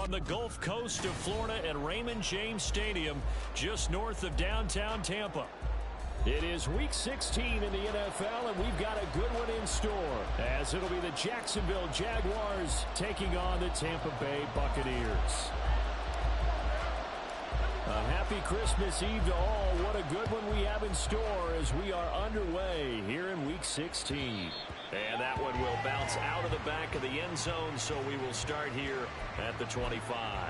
on the Gulf Coast of Florida at Raymond James Stadium, just north of downtown Tampa. It is Week 16 in the NFL, and we've got a good one in store, as it'll be the Jacksonville Jaguars taking on the Tampa Bay Buccaneers. A happy Christmas Eve to all. What a good one we have in store as we are underway here in Week 16. And that one will bounce out of the back of the end zone, so we will start here at the 25.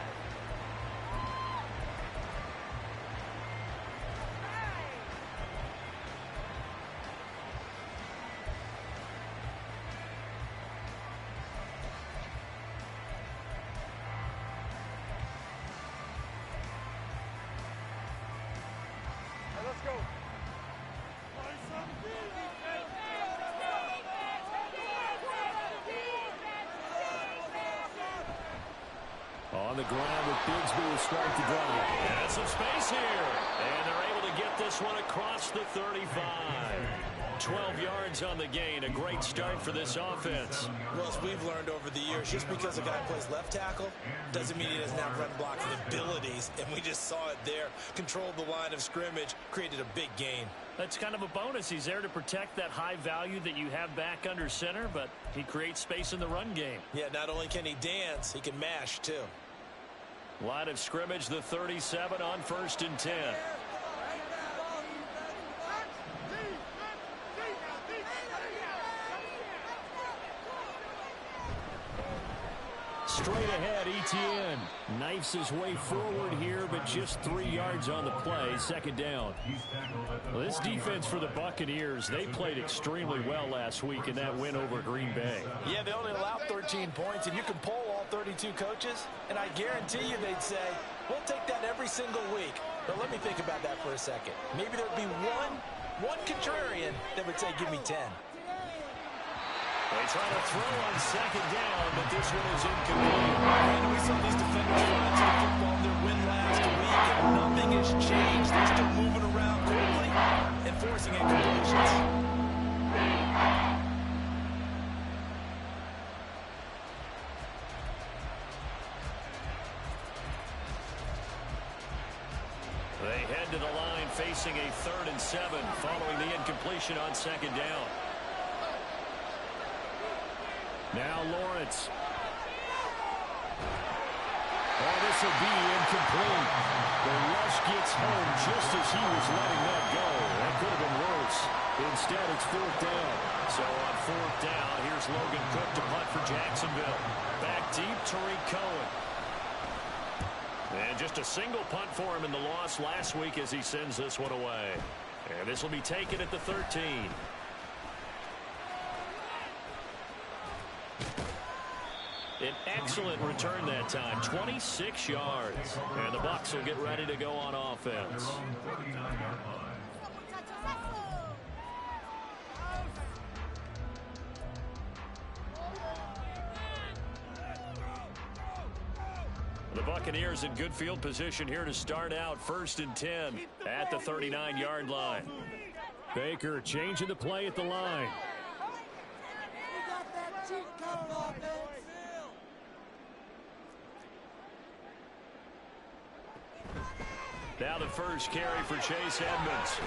On the ground with Bigsby to start the drive. And some space here. And they're able to get this one across the 35. 12 yards on the gain. A great start for this offense. Well, as we've learned over the years, just because a guy plays left tackle doesn't mean he doesn't have run blocking abilities. And we just saw it there. Controlled the line of scrimmage, created a big gain. That's kind of a bonus. He's there to protect that high value that you have back under center, but he creates space in the run game. Yeah, not only can he dance, he can mash too. Line of scrimmage, the 37 on 1st and 10. Straight ahead, Etienne knifes his way forward here, but just 3 yards on the play. 2nd down. Well, this defense for the Buccaneers, they played extremely well last week in that win over Green Bay. Yeah, they only allowed 13 points, and you can poll all 32 coaches, and I guarantee you they'd say, we'll take that every single week. But let me think about that for a second. Maybe there'd be one contrarian that would say, give me 10. They try to throw on 2nd down, but this one is incomplete. And we saw these defenders flying to the football in their win last week, and nothing has changed. They're still moving around quickly and forcing incompletions. They head to the line facing a 3rd and 7 following the incompletion on 2nd down. Now Lawrence. Oh, this will be incomplete. The rush gets home just as he was letting that go. That could have been worse. Instead, it's 4th down. So on 4th down, here's Logan Cook to punt for Jacksonville. Back deep, Tariq Cohen. And just a single punt for him in the loss last week as he sends this one away. And this will be taken at the 13. An excellent return that time, 26 yards. And the Bucs will get ready to go on offense. The Buccaneers in good field position here to start out 1st and 10 at the 39-yard line. Baker changing the play at the line. Now the first carry for Chase Edmonds.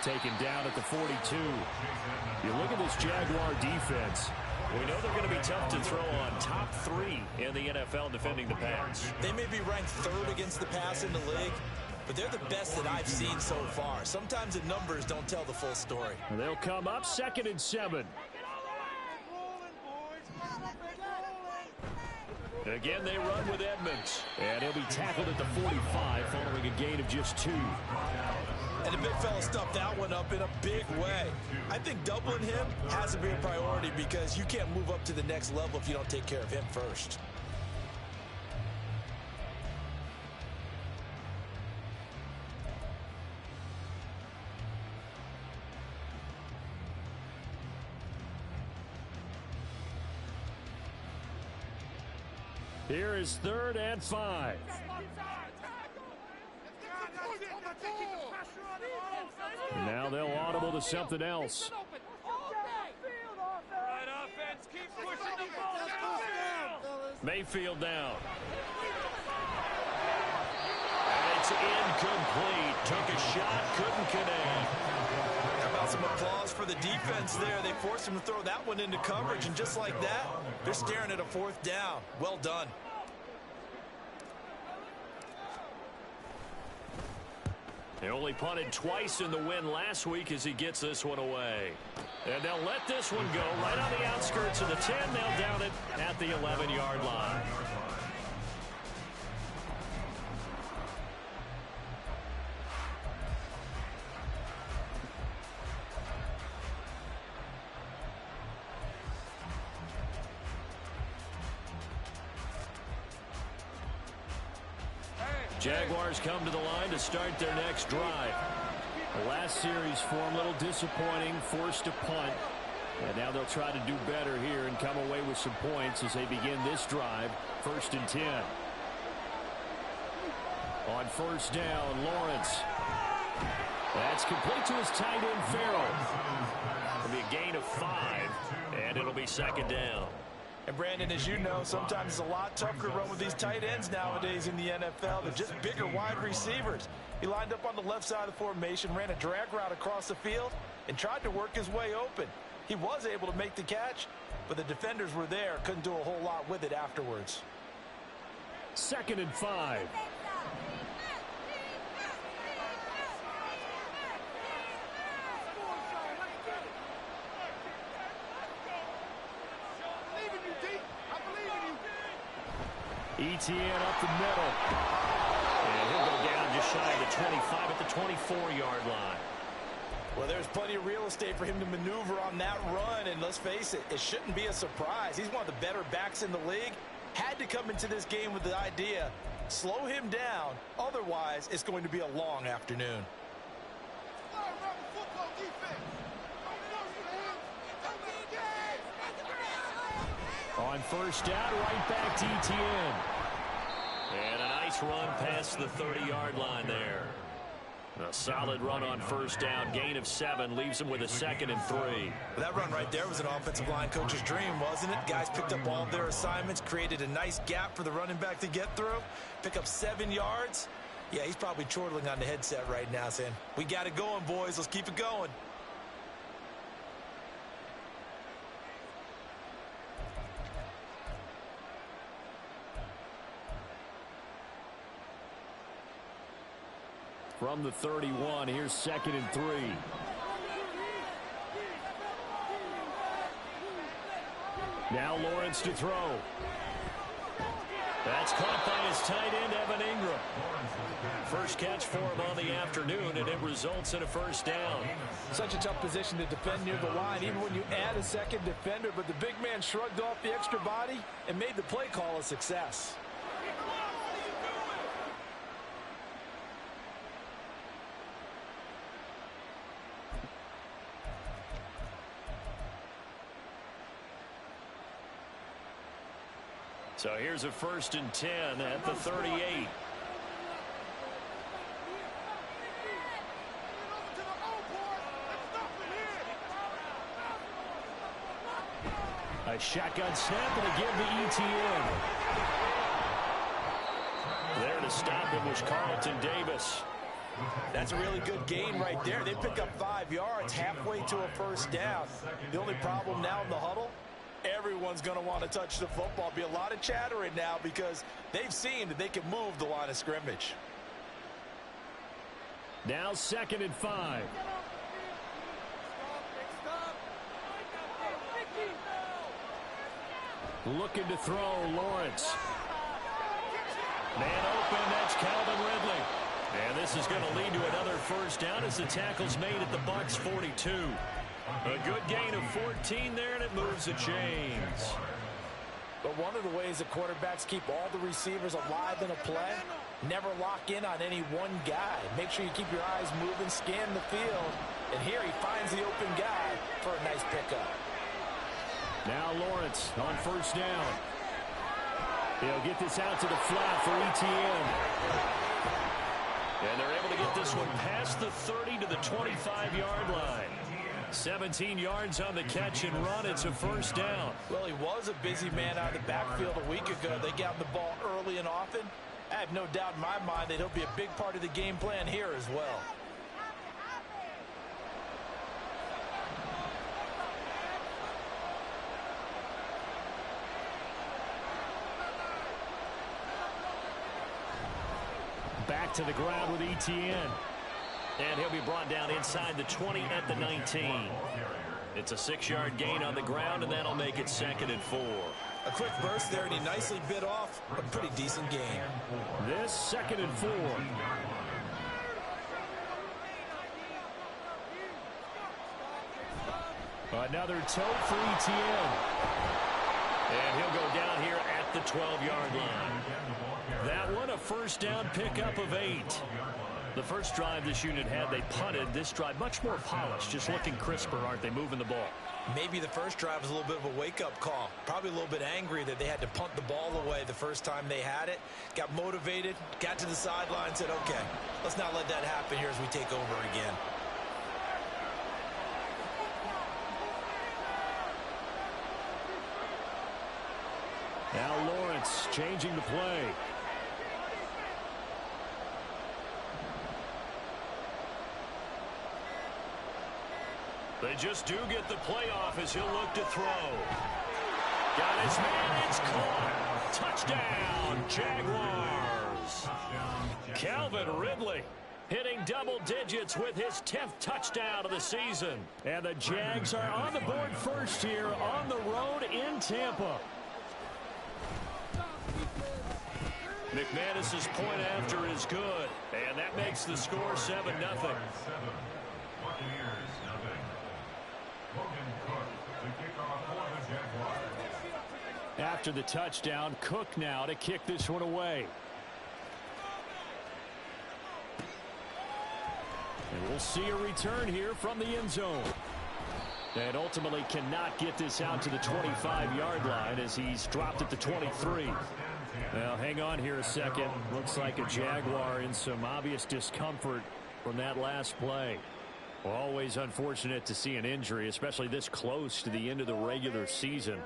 Taken down at the 42. You look at this Jaguar defense. We know they're going to be tough to throw on. Top 3 in the NFL defending the pass. They may be ranked 3rd against the pass in the league, but they're the best that I've seen so far. Sometimes the numbers don't tell the full story. And they'll come up 2nd and 7. Again, they run with Edmonds. And he'll be tackled at the 45 following a gain of just 2. And the big fella stuffed that one up in a big way. I think doubling him has to be a priority because you can't move up to the next level if you don't take care of him first. Here is 3rd and 5. Now they'll audible to something else. Mayfield down. Pass incomplete. Took a shot, couldn't connect. How about some applause for the defense there? They forced him to throw that one into coverage, and just like that, they're staring at a fourth down. Well done. They only punted twice in the win last week as he gets this one away. And they'll let this one go right on the outskirts of the 10. They'll down it at the 11-yard line. Jaguars come to the line to start their next drive. The last series for them, a little disappointing, forced to punt. And now they'll try to do better here and come away with some points as they begin this drive, 1st and 10. On first down, Lawrence. That's complete to his tight end, Farrell. It'll be a gain of 5, and it'll be 2nd down. And Brandon, as you know, sometimes it's a lot tougher to run with these tight ends nowadays in the NFL. They're just bigger wide receivers. He lined up on the left side of the formation, ran a drag route across the field, and tried to work his way open. He was able to make the catch, but the defenders were there, couldn't do a whole lot with it afterwards. 2nd and 5. ETN up the middle. And he'll go down just shy of the 25 at the 24-yard line. Well, there's plenty of real estate for him to maneuver on that run, and let's face it, it shouldn't be a surprise. He's one of the better backs in the league. Had to come into this game with the idea, slow him down, otherwise it's going to be a long afternoon. On first down, right back to ETN. And a nice run past the 30-yard line there. A solid run on first down. Gain of 7 leaves him with a 2nd and 3. That run right there was an offensive line coach's dream, wasn't it? Guys picked up all of their assignments, created a nice gap for the running back to get through, pick up 7 yards. Yeah, he's probably chortling on the headset right now saying, we got it going, boys. Let's keep it going. From the 31, here's 2nd and 3. Now Lawrence to throw. That's caught by his tight end, Evan Ingram. First catch for him on the afternoon, and it results in a first down. Such a tough position to defend near the line, even when you add a second defender, but the big man shrugged off the extra body and made the play call a success. So here's a 1st and 10 at the 38. A shotgun snap and a give to ETN. There to stop him was Carlton Davis. That's a really good gain right there. They pick up 5 yards halfway to a first down. The only problem now in the huddle, everyone's going to want to touch the football. Be a lot of chattering now because they've seen that they can move the line of scrimmage. Now 2nd and 5. Looking to throw, Lawrence. Man open, that's Calvin Ridley. And this is going to lead to another first down as the tackle's made at the Bucs 42. A good gain of 14 there, and it moves the chains. But one of the ways that quarterbacks keep all the receivers alive in a play, never lock in on any one guy. Make sure you keep your eyes moving, scan the field. And here he finds the open guy for a nice pickup. Now Lawrence on first down. He'll get this out to the flat for ETN. And they're able to get this one past the 30 to the 25-yard line. 17 yards on the catch and run. It's a first down. Well, he was a busy man out of the backfield a week ago. They got the ball early and often. I have no doubt in my mind that he'll be a big part of the game plan here as well. Back to the ground with ETN. And he'll be brought down inside the 20 at the 19. It's a 6-yard gain on the ground, and that'll make it 2nd and 4. A quick burst there, and he nicely bit off a pretty decent gain. This 2nd and 4. Another toe for ETN. And he'll go down here at the 12-yard line. That one, a first down pickup of 8. The first drive this unit had, they punted. This drive, much more polished, just looking crisper, aren't they, moving the ball? Maybe the first drive was a little bit of a wake-up call. Probably a little bit angry that they had to punt the ball away the first time they had it. Got motivated, got to the sideline, said, okay, let's not let that happen here as we take over again. Now Lawrence changing the play. They just do get the play off as he'll look to throw. Got his man, it's caught. Touchdown, Jaguars. Calvin Ridley hitting double digits with his 10th touchdown of the season. And the Jags are on the board first here on the road in Tampa. McManus's point after is good, and that makes the score 7-0. After the touchdown, Cook now to kick this one away. And we'll see a return here from the end zone. And ultimately cannot get this out to the 25-yard line as he's dropped at the 23. Well, hang on here a second. Looks like a Jaguar in some obvious discomfort from that last play. Well, always unfortunate to see an injury, especially this close to the end of the regular season.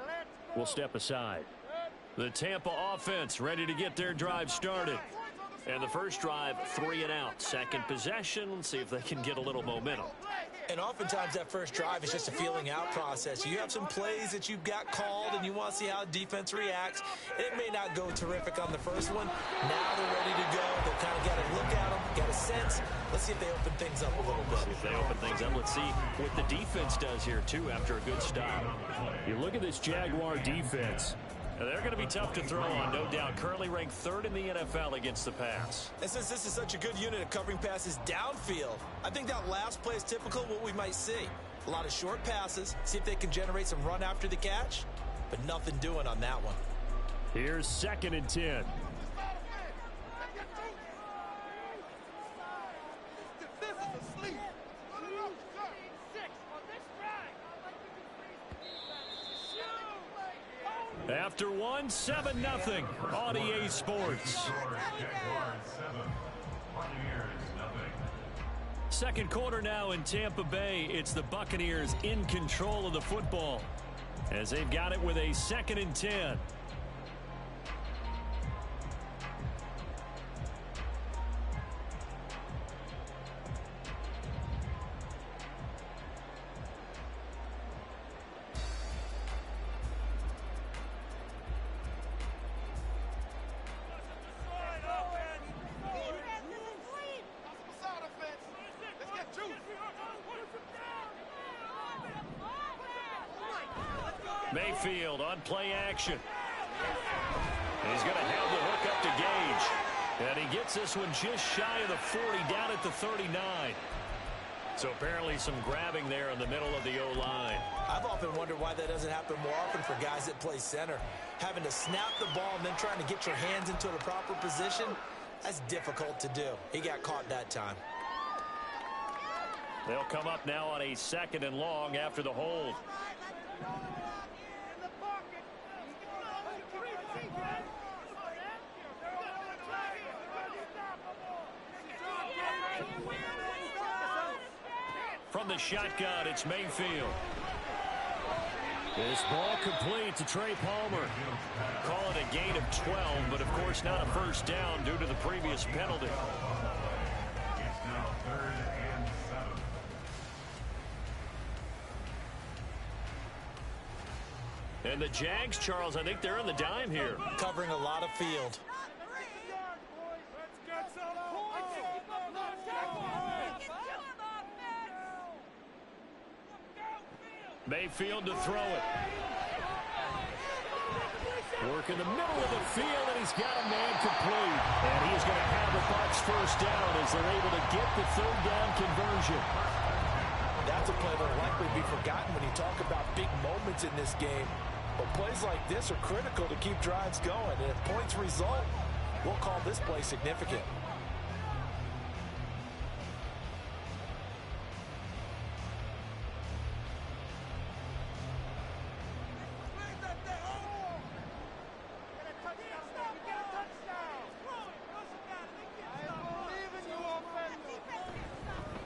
We'll step aside. The Tampa offense ready to get their drive started. And the first drive, 3 and out. Second possession, let's see if they can get a little momentum. And oftentimes that first drive is just a feeling out process. You have some plays that you've got called and you want to see how defense reacts. It may not go terrific on the first one. Now they're ready to go. They've kind of got to look at them, got a sense. Let's see if they open things up a little bit. See if they open things up. Let's see what the defense does here, too, after a good stop. You look at this Jaguar defense. They're going to be tough to throw on, no doubt. Currently ranked 3rd in the NFL against the pass. And since this is such a good unit of covering passes downfield, I think that last play is typical of what we might see. A lot of short passes, see if they can generate some run after the catch, but nothing doing on that one. Here's 2nd and 10. After one, 7-0 on EA Sports. Second quarter now in Tampa Bay. It's the Buccaneers in control of the football as they've got it with a 2nd and 10. Mayfield on play action. He's going to have the hook up to Gage. And he gets this one just shy of the 40, down at the 39. So apparently some grabbing there in the middle of the O-line. I've often wondered why that doesn't happen more often for guys that play center. Having to snap the ball and then trying to get your hands into the proper position, that's difficult to do. He got caught that time. They'll come up now on a 2nd and long after the hold. From the shotgun, it's Mayfield. This ball complete to Trey Palmer. Call it a gain of 12, but of course not a first down due to the previous penalty. And the Jags, Charles, I think they're on the dime here. Covering a lot of field. Mayfield to throw it. Work in the middle of the field, and he's got a man complete. And he's going to have the Bucs first down as they're able to get the third down conversion. That's a play that will likely be forgotten when you talk about big moments in this game. But plays like this are critical to keep drives going. And if points result, we'll call this play significant.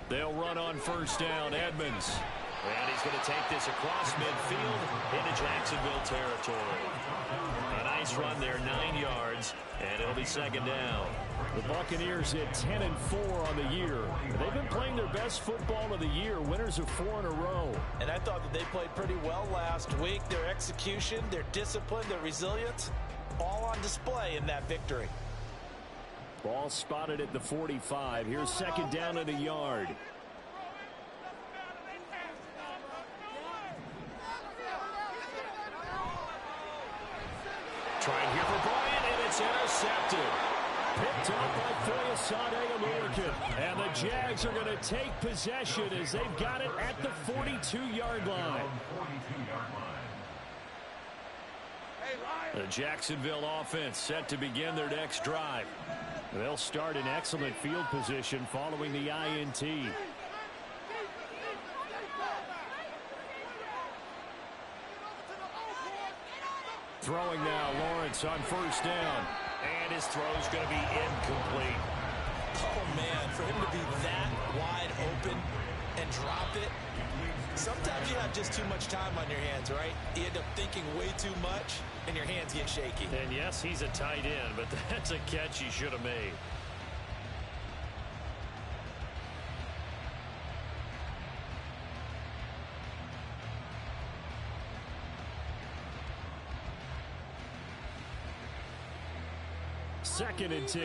They'll run on first down. Edmonds. And he's going to take this across midfield into Jacksonville territory. A nice run there, 9 yards, and it'll be second down. The Buccaneers at 10-4 on the year. They've been playing their best football of the year, winners of 4 in a row. And I thought that they played pretty well last week. Their execution, their discipline, their resilience, all on display in that victory. Ball spotted at the 45. Here's second down at a yard. Trying here for Bryant, and it's intercepted. Picked up by Foyesade American. And the Jags are going to take possession as they've got it at the 42-yard line. The Jacksonville offense set to begin their next drive. They'll start in excellent field position following the INT. Throwing now, Lawrence on first down. And his throw's going to be incomplete. Oh, man, for him to be that wide open and drop it. Sometimes you have just too much time on your hands, right? You end up thinking way too much, and your hands get shaky. And yes, he's a tight end, but that's a catch he should have made. Second and 10.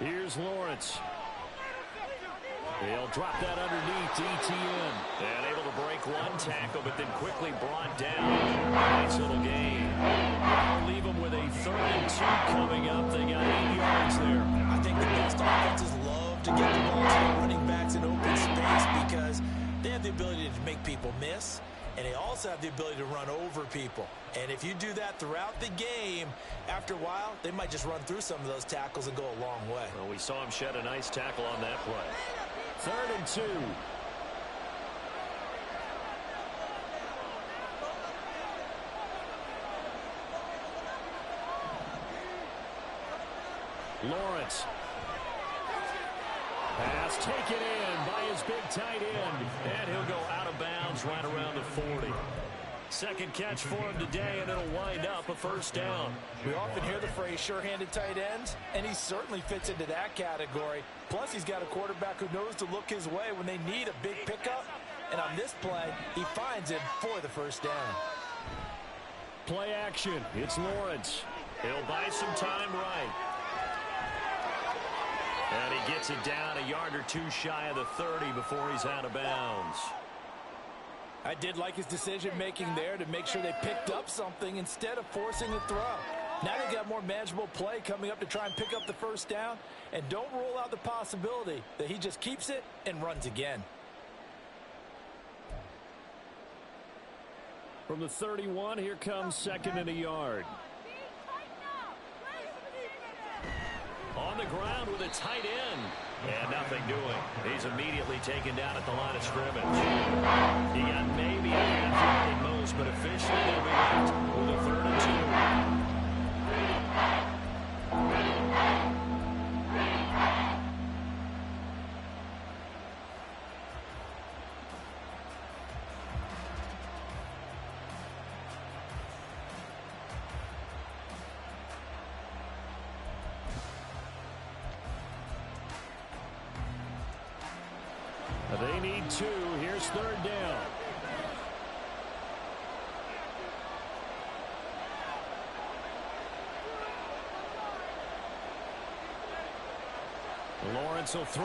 Here's Lawrence. He'll drop that underneath to ETN. And able to break one tackle, but then quickly brought down. Nice little gain. I'll leave them with a 3rd and 2 coming up. They got 8 yards there. I think the best offenses love to get the ball to the running backs in open space because they have the ability to make people miss, and they also have the ability to run over people. And if you do that throughout the game, after a while, they might just run through some of those tackles and go a long way. Well, we saw him shed a nice tackle on that play. 3rd and 2. Lawrence. Pass taken in by his big tight end. And he'll go out of bounds right around the 40. Second catch for him today, and it'll wind up a first down. We often hear the phrase sure-handed tight ends, and he certainly fits into that category. Plus, he's got a quarterback who knows to look his way when they need a big pickup. And on this play, he finds him for the first down. Play action. It's Lawrence. He'll buy some time right. And he gets it down a yard or 2 shy of the 30 before he's out of bounds. I did like his decision-making there to make sure they picked up something instead of forcing a throw. Now they've got more manageable play coming up to try and pick up the first down. And don't rule out the possibility that he just keeps it and runs again. From the 31, here comes 2nd and a yard. On the ground with a tight end. And nothing doing. He's immediately taken down at the line of scrimmage. He got maybe a half yard at most, but officially they'll be left with a 3rd and 2. They need 2. Here's 3rd down. Lawrence will throw.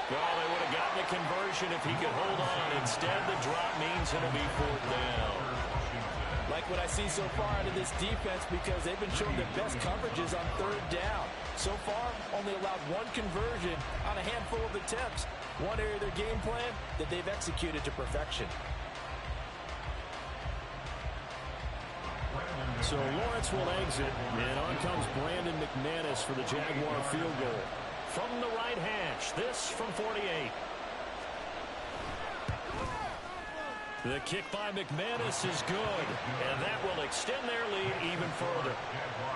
Well, they would have gotten a conversion if he could hold on. Instead, the drop means it'll be 4th down. Like what I see so far out of this defense, because they've been showing the best coverages on 3rd down. So far, only allowed 1 conversion on a handful of attempts. One area of their game plan that they've executed to perfection. So Lawrence will exit, and on comes Brandon McManus for the Jaguar field goal. From the right hash, this from 48. The kick by McManus is good, and that will extend their lead even further.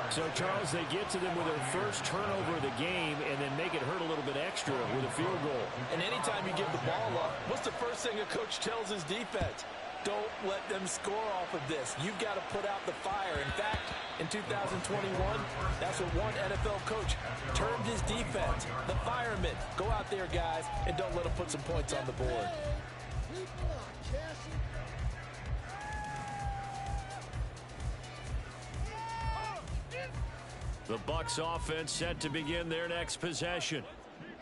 So, Charles, they get to them with their first turnover of the game and then make it hurt a little bit extra with a field goal. And anytime you give the ball up, what's the first thing a coach tells his defense? Don't let them score off of this. You've got to put out the fire. In fact, in 2021, that's what one NFL coach termed his defense. The firemen. Go out there, guys, and don't let them put some points on the board. The Bucs offense set to begin their next possession.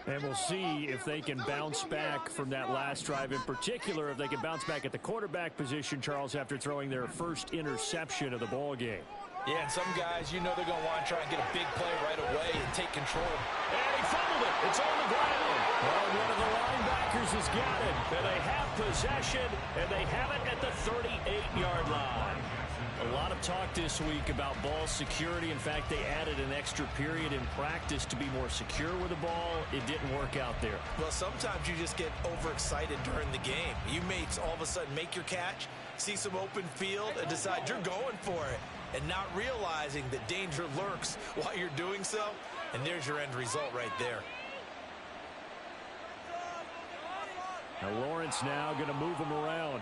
And we'll see if they can bounce back from that last drive. In particular, if they can bounce back at the quarterback position, Charles, after throwing their first interception of the ball game. Yeah, and some guys, you know they're going to want to try and get a big play right away and take control. And he fumbled it. It's on the ground. Well, one of the linebackers has got it. And they have possession, and they have it at the 38-yard line. A lot of talk this week about ball security. In fact, they added an extra period in practice to be more secure with the ball. It didn't work out there. Well, sometimes you just get overexcited during the game. You may all of a sudden make your catch, see some open field, and decide you're going for it, and not realizing that danger lurks while you're doing so. And there's your end result right there. Now Lawrence now going to move him around.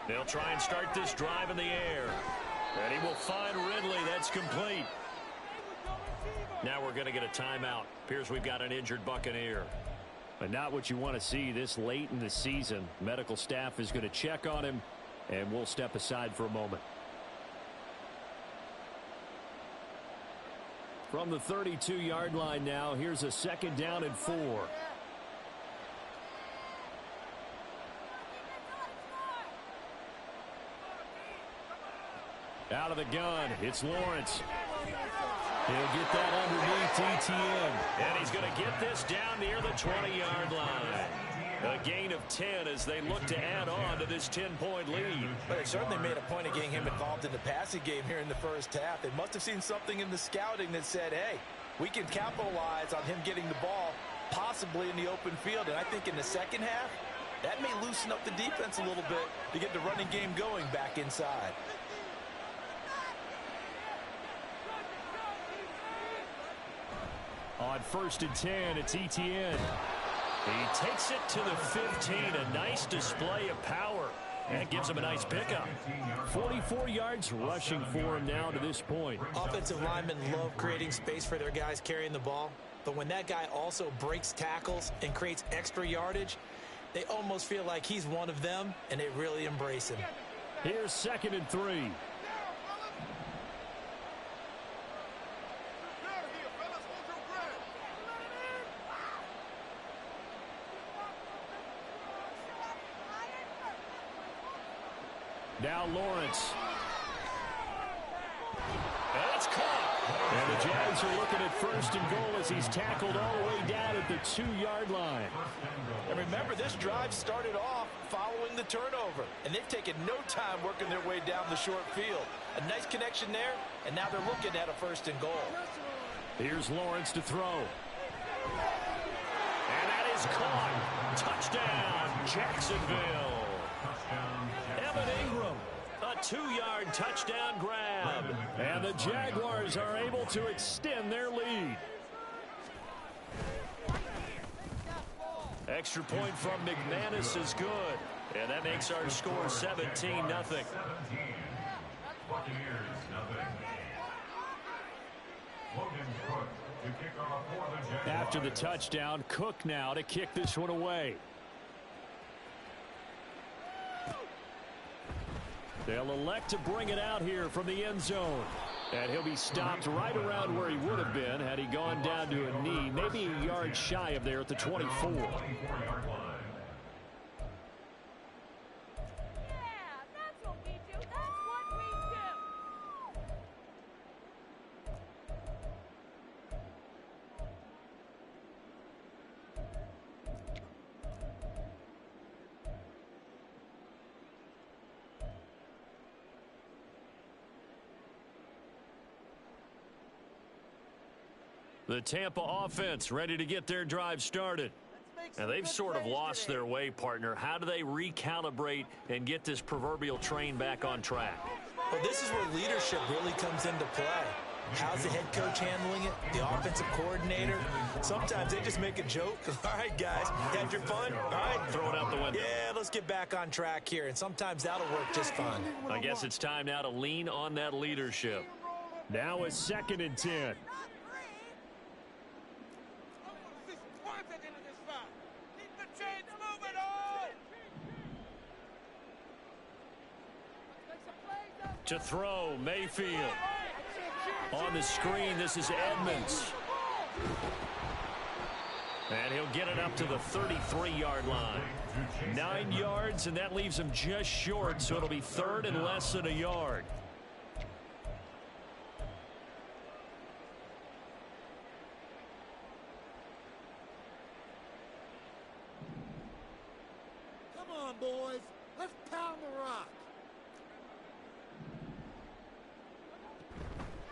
They'll try and start this drive in the air. And he will find Ridley. That's complete. Now we're going to get a timeout. Appears we've got an injured Buccaneer. But not what you want to see this late in the season. Medical staff is going to check on him, and we'll step aside for a moment. From the 32-yard line now, here's a 2nd down and 4. Out of the gun, it's Lawrence. He'll get that underneath ETN. And he's going to get this down near the 20-yard line. A gain of 10 as they look to add on to this 10-point lead. But they certainly made a point of getting him involved in the passing game here in the first half. They must have seen something in the scouting that said, hey, we can capitalize on him getting the ball possibly in the open field. And I think in the second half, that may loosen up the defense a little bit to get the running game going back inside. On 1st and 10, it's ETN. He takes it to the 15. A nice display of power. That gives him a nice pickup. 44 yards rushing for him now to this point. Offensive linemen love creating space for their guys carrying the ball. But when that guy also breaks tackles and creates extra yardage, they almost feel like he's one of them, and they really embrace him. Here's 2nd and 3. Now Lawrence. That's caught. And the Jags are looking at 1st and goal as he's tackled all the way down at the 2-yard line. And remember, this drive started off following the turnover. And they've taken no time working their way down the short field. A nice connection there, and now they're looking at a 1st and goal. Here's Lawrence to throw. And that is caught. Touchdown, Jacksonville. Evan Ingram, a 2-yard touchdown grab. And the Jaguars are able to extend their lead. Extra point from McManus is good. And that makes our score 17-0. After the touchdown, Cook now to kick this one away. They'll elect to bring it out here from the end zone. And he'll be stopped right around where he would have been had he gone down to a knee, maybe a yard shy of there at the 24. The Tampa offense ready to get their drive started. And they've sort of lost their way, partner. How do they recalibrate and get this proverbial train back on track? Well, this is where leadership really comes into play. How's the head coach handling it? The offensive coordinator? Sometimes they just make a joke. All right, guys, had your fun? All right. Throw it out the window. Yeah, let's get back on track here. And sometimes that'll work just fine. I guess it's time now to lean on that leadership. Now a 2nd and 10. To throw, Mayfield. On the screen, this is Edmonds. And he'll get it up to the 33-yard line. 9 yards, and that leaves him just short, so it'll be 3rd and less than a yard. Come on, boys. Let's pound the rock.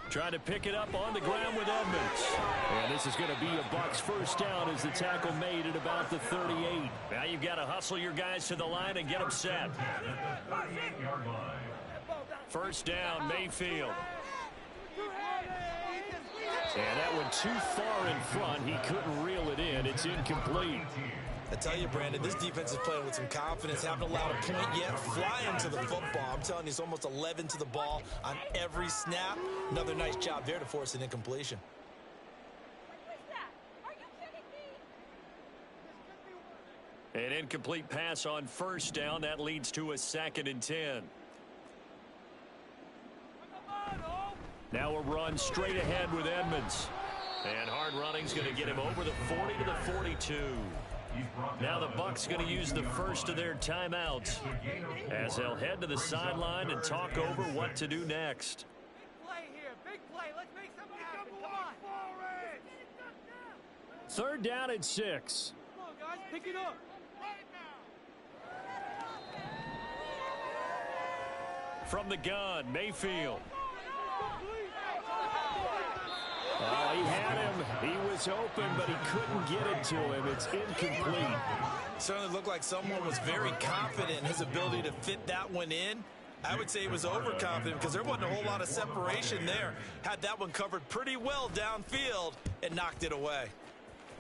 Trying to pick it up on the ground with Edmonds. And this is going to be a Bucs first down as the tackle made at about the 38. Now you've got to hustle your guys to the line and get them set. First down, Mayfield. And that one too far in front. He couldn't reel it in. It's incomplete. I tell you, Brandon, this defense is playing with some confidence. Haven't allowed a point yet. Flying to the football. I'm telling you, it's almost 11 to the ball on every snap. Another nice job there to force an incompletion. An incomplete pass on first down. That leads to a 2nd and 10. Now a run straight ahead with Edmonds. And hard running's going to get him over the 40 to the 42. Now the Bucs going to use the first of their timeouts as they'll head to the sideline and talk over what to do next. Big play here. Big play. Let's make something happen. Come on. 3rd down and 6. Come on, guys. Pick it up. From the gun, Mayfield. Oh, he had him. He was open, but he couldn't get it to him. It's incomplete. Certainly looked like someone was very confident in his ability to fit that one in. I would say he was overconfident because there wasn't a whole lot of separation there. Had that one covered pretty well downfield and knocked it away.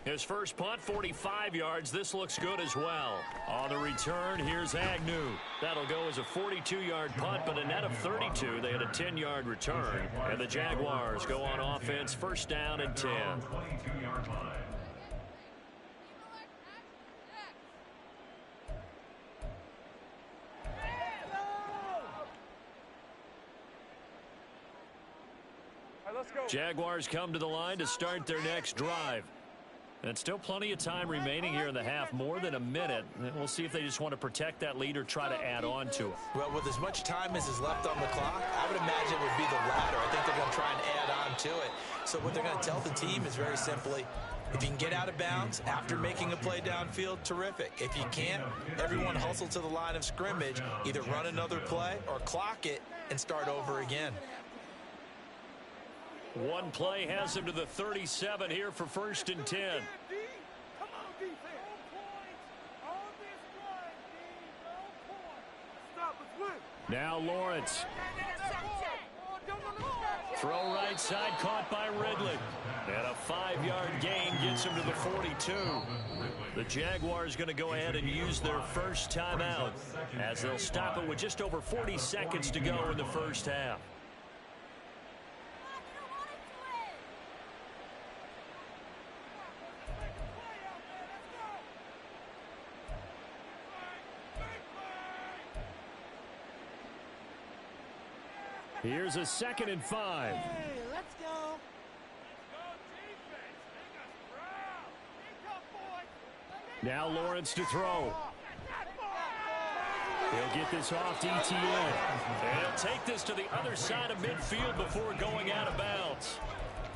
His first punt, 45 yards. This looks good as well. On the return, here's Agnew. That'll go as a 42-yard punt, but a net of 32. They had a 10-yard return. And the Jaguars go on offense, first down and 10. Jaguars come to the line to start their next drive. And still plenty of time remaining here in the half, more than a minute. And we'll see if they just want to protect that lead or try to add on to it. Well, with as much time as is left on the clock, I would imagine it would be the latter. I think they're going to try and add on to it. So what they're going to tell the team is very simply, if you can get out of bounds after making a play downfield, terrific. If you can't, everyone hustle to the line of scrimmage, either run another play or clock it and start over again. One play has him to the 37 here for first and 10. Now Lawrence. Throw right side, caught by Ridley. And a 5-yard gain gets him to the 42. The Jaguars going to go ahead and use their first timeout as they'll stop it with just over 40 seconds to go in the first half. Here's a 2nd and 5. Hey, let's go. Now Lawrence to throw. He'll get this off to ETN. And he'll take this to the other side of midfield before going out of bounds.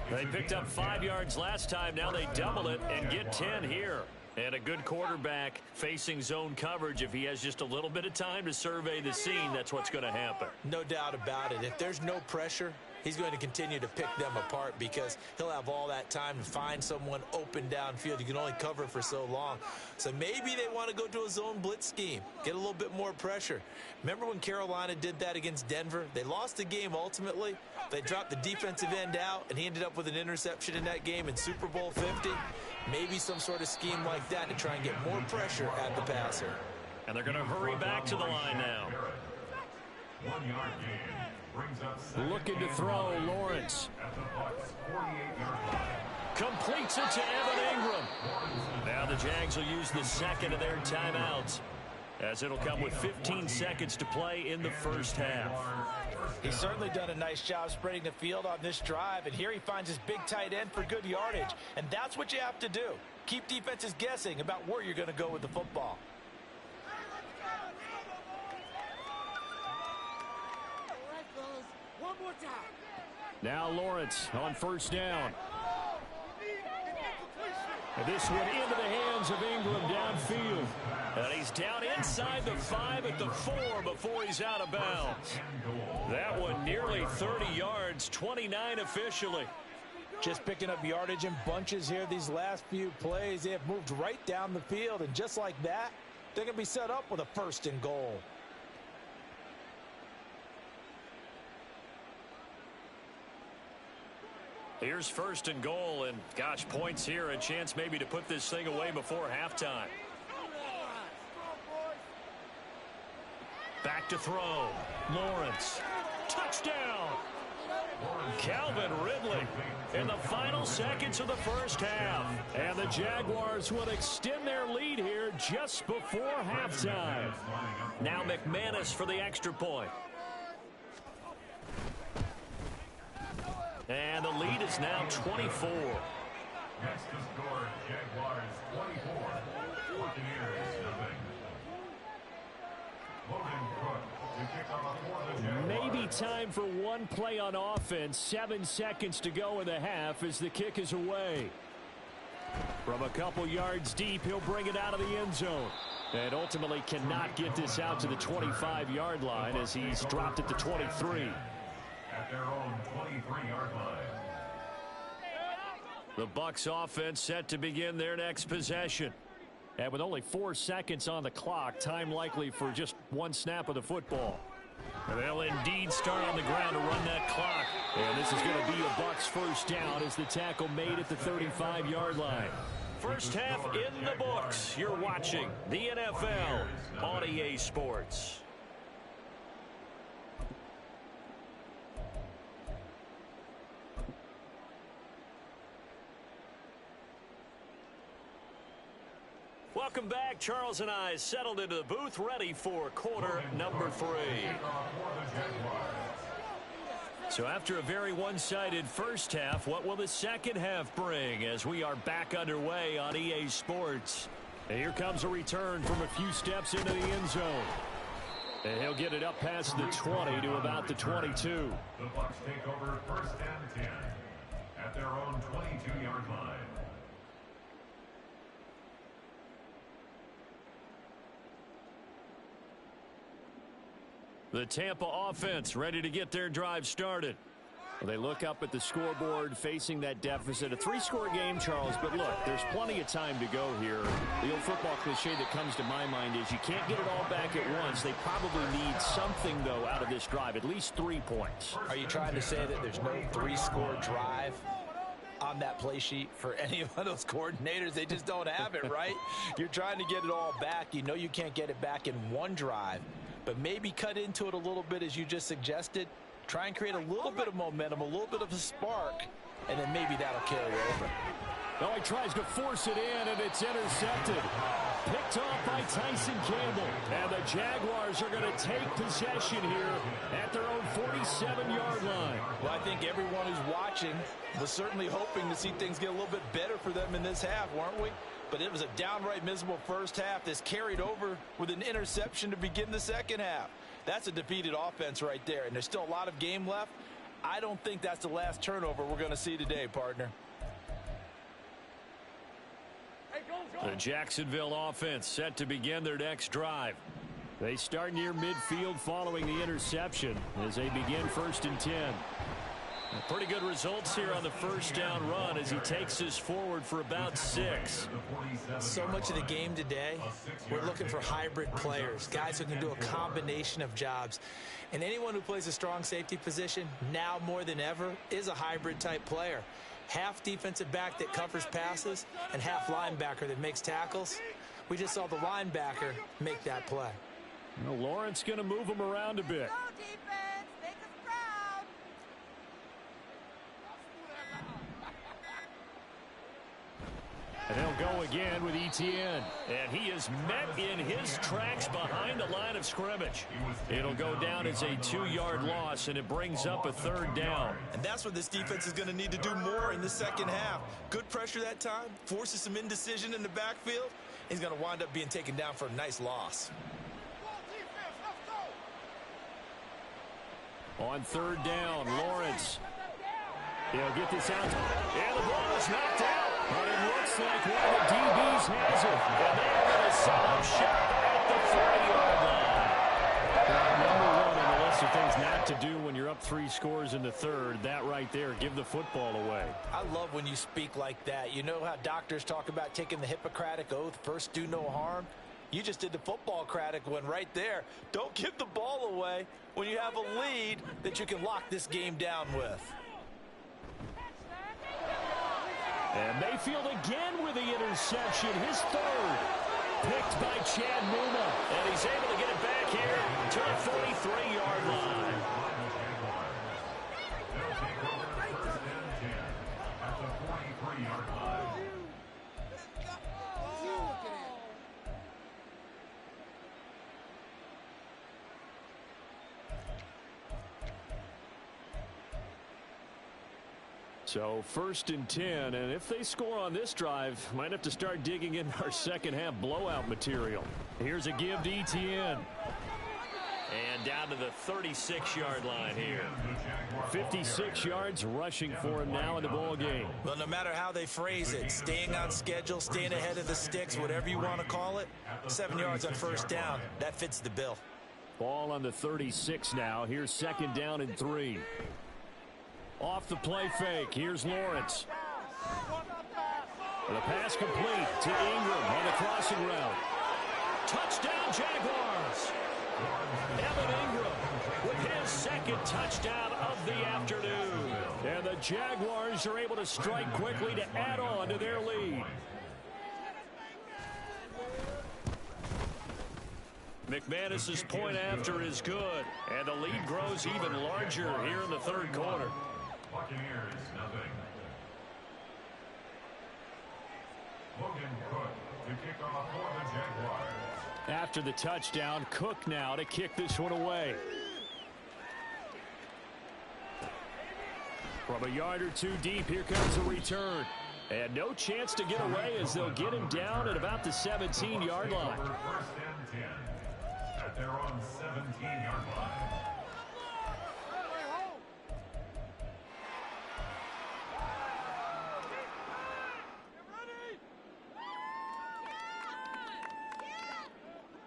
They picked up 5 yards last time. Now they double it and get 10 here. And a good quarterback facing zone coverage. If he has just a little bit of time to survey the scene, that's what's going to happen. No doubt about it. If there's no pressure, he's going to continue to pick them apart because he'll have all that time to find someone open downfield. You can only cover for so long. So maybe they want to go to a zone blitz scheme, get a little bit more pressure. Remember when Carolina did that against Denver? They lost the game ultimately. They dropped the defensive end out, and he ended up with an interception in that game in Super Bowl 50. Maybe some sort of scheme like that to try and get more pressure at the passer. And they're going to hurry back to the line now. 1-yard gain. Looking to throw, Lawrence. Completes it to Evan Ingram. Now the Jags will use the second of their timeouts, as it'll come with 15 seconds to play in the first half. He's certainly done a nice job spreading the field on this drive, and here he finds his big tight end for good yardage. And that's what you have to do. Keep defenses guessing about where you're going to go with the football. All right, fellas. One more time. Now Lawrence on 1st down. And this one into the hands of Ingram downfield. And he's down inside the 5 at the 4 before he's out of bounds. That one nearly 30 yards, 29 officially. Just picking up yardage in bunches here these last few plays. They have moved right down the field, and just like that, they're going to be set up with a 1st and goal. Here's 1st and goal, and gosh, points here, a chance maybe to put this thing away before halftime. Back to throw. Lawrence. Touchdown. Calvin Ridley in the final seconds of the first half. And the Jaguars will extend their lead here just before halftime. Now McManus for the extra point. And the lead is now 24. Next to score, Jaguars 24. Buccaneers nothing. Logan Cook to kick off for the Jaguars. Maybe time for one play on offense. 7 seconds to go in the half as the kick is away. From a couple yards deep, he'll bring it out of the end zone. And ultimately cannot get this out to the 25-yard line as he's dropped it to 23. At their own 23-yard line. The Bucs offense set to begin their next possession. And with only 4 seconds on the clock, time likely for just one snap of the football. And they'll indeed start on the ground to run that clock. And this is going to be a Bucs first down as the tackle made at the 35-yard line. First half in the books. You're watching the NFL on EA Sports. Welcome back. Charles and I settled into the booth, ready for quarter number 3. So after a very one-sided first half, what will the second half bring as we are back underway on EA Sports? And here comes a return from a few steps into the end zone. And he'll get it up past the 20 to about the 22. The Bucs take over 1st and 10 at their own 22-yard line. The Tampa offense ready to get their drive started. They look up at the scoreboard facing that deficit. A 3-score game, Charles, but look, there's plenty of time to go here. The old football cliche that comes to my mind is you can't get it all back at once. They probably need something, though, out of this drive, at least 3 points. Are you trying to say that there's no 3-score drive on that play sheet for any of those coordinators? They just don't have it, right? You're trying to get it all back. You know you can't get it back in one drive, but maybe cut into it a little bit as you just suggested. Try and create a little bit of momentum, a little bit of a spark, and then maybe that'll carry over. Oh, he tries to force it in, and it's intercepted. Picked off by Tyson Campbell. And the Jaguars are going to take possession here at their own 47-yard line. Well, I think everyone who's watching was certainly hoping to see things get a little bit better for them in this half, weren't we? But it was a downright miserable first half. This carried over with an interception to begin the second half. That's a defeated offense right there, and there's still a lot of game left. I don't think that's the last turnover we're going to see today, partner. The Jacksonville offense set to begin their next drive. They start near midfield following the interception as they begin 1st and 10. Pretty good results here on the first down run as he takes us forward for about 6. So much of the game today, we're looking for hybrid players, guys who can do a combination of jobs. And anyone who plays a strong safety position, now more than ever, is a hybrid type player. Half defensive back that covers passes and half linebacker that makes tackles. We just saw the linebacker make that play. Well, Lawrence going to move him around a bit. And they'll go again with Etienne. And he is met in his tracks behind the line of scrimmage. It'll go down as a 2-yard loss, and it brings up a 3rd down. And that's what this defense is going to need to do more in the second half. Good pressure that time, forces some indecision in the backfield. He's going to wind up being taken down for a nice loss. On 3rd down, Lawrence. He'll get this out. And the ball is knocked out. But it looks like one of the DBs has it. And they're going to set up shop at the 40-yard line. Number 1 on the list of things not to do when you're up 3 scores in the 3rd. That right there, give the football away. I love when you speak like that. You know how doctors talk about taking the Hippocratic Oath, first do no harm? You just did the football-cratic one right there. Don't give the ball away when you have a lead that you can lock this game down with. And Mayfield again with the interception, his 3rd. Picked by Chad Muma. And he's able to get it back here to the 43-yard line. They'll take over 1st and 10 at the 43-yard line. So 1st and 10, and if they score on this drive, might have to start digging in our second half blowout material. Here's a give to Etienne. And down to the 36-yard line here. 56 yards rushing for him now in the ball game. Well, no matter how they phrase it, staying on schedule, staying ahead of the sticks, whatever you want to call it, 7 yards on 1st down, that fits the bill. Ball on the 36 now. Here's 2nd down and 3. Off the play fake. Here's Lawrence. The pass complete to Ingram on the crossing route. Touchdown, Jaguars. Evan Ingram with his 2nd touchdown of the afternoon. And the Jaguars are able to strike quickly to add on to their lead. McManus's point after is good. And the lead grows even larger here in the 3rd quarter. Buccaneers, nothing. Logan Cook to kick off for the Jaguars. After the touchdown, Cook now to kick this one away. From a yard or 2 deep, here comes a return. And no chance to get away as they'll get him down at about the 17-yard line. 1st and 10 at their own 17-yard line.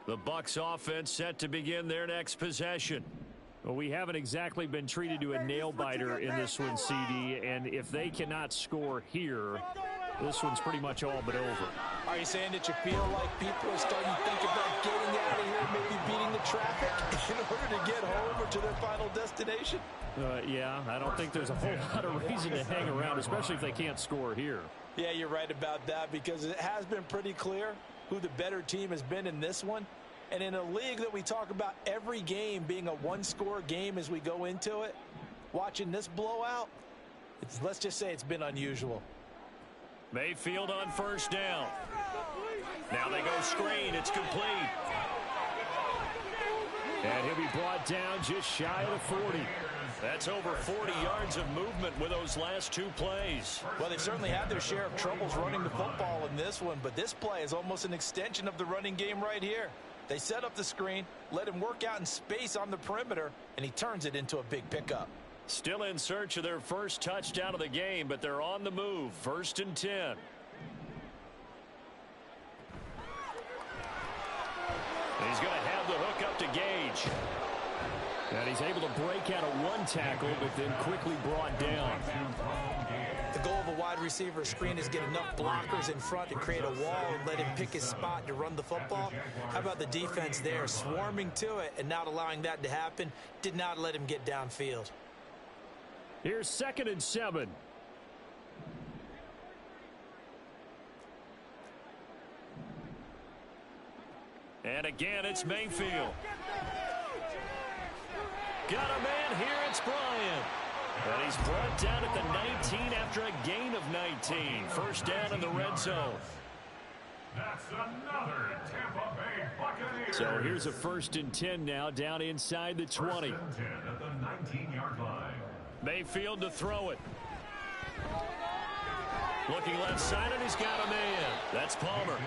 The Bucs offense set to begin their next possession. Well, we haven't exactly been treated to a nail-biter in this one, CD, and if they cannot score here, this one's pretty much all but over. Are you saying that you feel like people are starting to think about getting out of here, maybe beating the traffic in order to get home or to their final destination? Yeah, I don't think there's a whole lot of reason to hang around, especially if they can't score here. Yeah, you're right about that, because it has been pretty clear who the better team has been in this one. And in a league that we talk about every game being a one-score game as we go into it, watching this blowout, let's just say it's been unusual. Mayfield on first down. Now they go screen. It's complete. And he'll be brought down just shy of the 40. That's over 40 yards of movement with those last two plays. Well, they've certainly had their share of troubles running the football in this one, but this play is almost an extension of the running game right here. They set up the screen, let him work out in space on the perimeter, and he turns it into a big pickup. Still in search of their first touchdown of the game, but they're on the move. 1st and 10. He's going to have the hook up to Gage. And he's able to break out of one tackle, but then quickly brought down. The goal of a wide receiver screen is get enough blockers in front to create a wall and let him pick his spot to run the football. How about the defense there, swarming to it and not allowing that to happen? Did not let him get downfield. Here's 2nd and 7. And again, it's Mayfield. Got a man here, it's Bryant. And he's brought down at the 19 after a gain of 19. First down in the red zone. That's another Tampa Bay Buccaneers. So here's a 1st and 10 now, down inside the 20. 1st and 10 at the 19-yard line. Mayfield to throw it. Looking left side, and he's got a man. That's Palmer.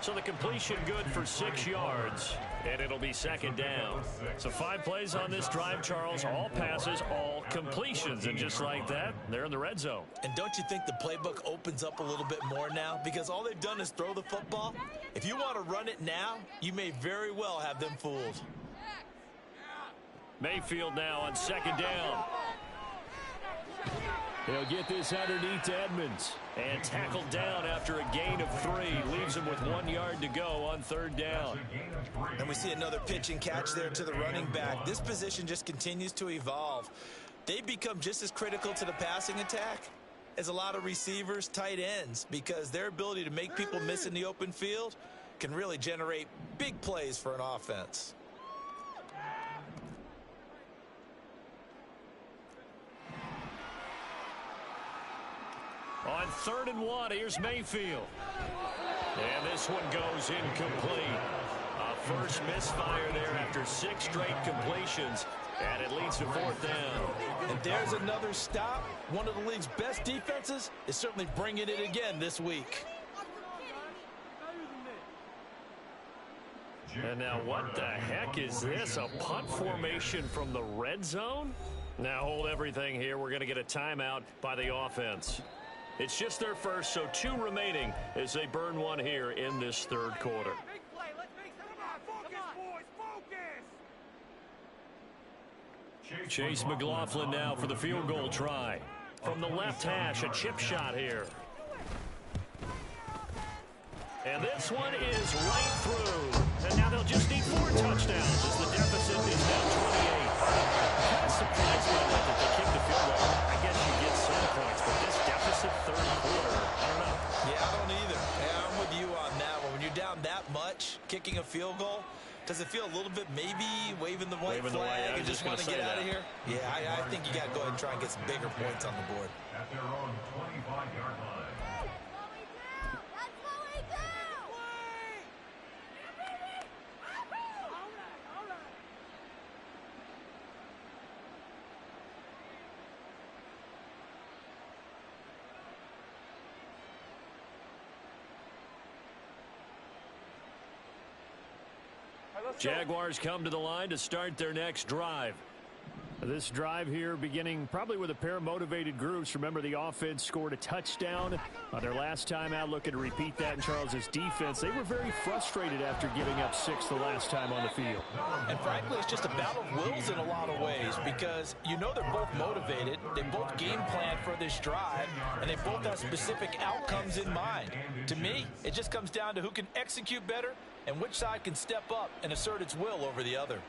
So the completion good for 6 yards, and it'll be 2nd down. So 5 plays on this drive, Charles. All passes, all completions. And just like that, they're in the red zone. And don't you think the playbook opens up a little bit more now? Because all they've done is throw the football. If you want to run it now, you may very well have them fooled. Mayfield now on 2nd down. He'll get this underneath to Edmonds. And tackled down after a gain of 3. Leaves him with 1 yard to go on 3rd down. And we see another pitch and catch there to the running back. This position just continues to evolve. They become just as critical to the passing attack as a lot of receivers, tight ends, because their ability to make people miss in the open field can really generate big plays for an offense. On 3rd and 1, here's Mayfield. And this one goes incomplete. A first misfire there after 6 straight completions. And it leads to 4th down. And there's another stop. One of the league's best defenses is certainly bringing it again this week. And now what the heck is this? A punt formation from the red zone? Now hold everything here. We're going to get a timeout by the offense. It's just their first, so 2 remaining as they burn one here in this 3rd quarter. Chase McLaughlin now for the field goal try. From the left hash, a chip shot here. And this one is right through. And now they'll just need 4 touchdowns as the deficit is now 28. Kind of surprised by that they kicked the field goal. I guess you get some points, but this deficit 3rd quarter, I don't know. Yeah, I don't either. Yeah, I'm with you on that one. When you're down that much, kicking a field goal, does it feel a little bit maybe waving the white flag and just want to get out of here? Yeah, I think you got to go ahead and try and get some bigger points on the board. At their own 25-yard line. Jaguars come to the line to start their next drive. This drive here beginning probably with a pair of motivated groups. Remember, the offense scored a touchdown on their last time out, looking to repeat that in Charles's defense. They were very frustrated after giving up 6 the last time on the field. And frankly, it's just a battle of wills in a lot of ways, because you know they're both motivated, they both game plan for this drive, and they both have specific outcomes in mind. To me, it just comes down to who can execute better and which side can step up and assert its will over the other.